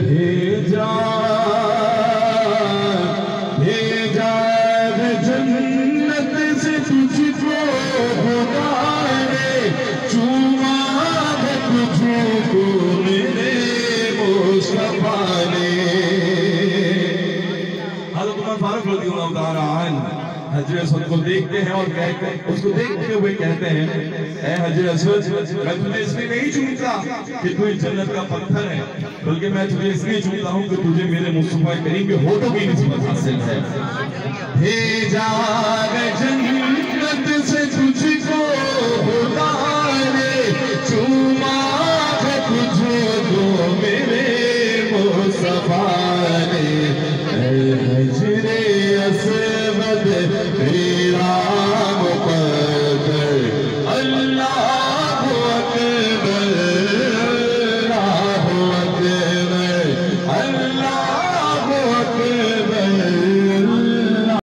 भेजा भेजा जन्नत से तुझको खुदा ने, चूमा है तुझको मेरे मुस्तफा ने। हज़रत उमर फारूक रज़ियल्लाहु ताला अन्हु हजरत असवद को देखते हैं और कहते हैं, उसको देखते हुए कहते हैं, ऐ हजरत असवद, मैं तुझे इसलिए नहीं चूमता कि तू जन्नत का पत्थर है, बल्कि मैं तुझे इसलिए चूमता हूँ कि तुझे मेरे मुस्तफा करीम के होठों की निस्बत हासिल है। भेजा जन्नत से तुझको खुदा ने, चूमा है तुझको मेरे मुस्तफा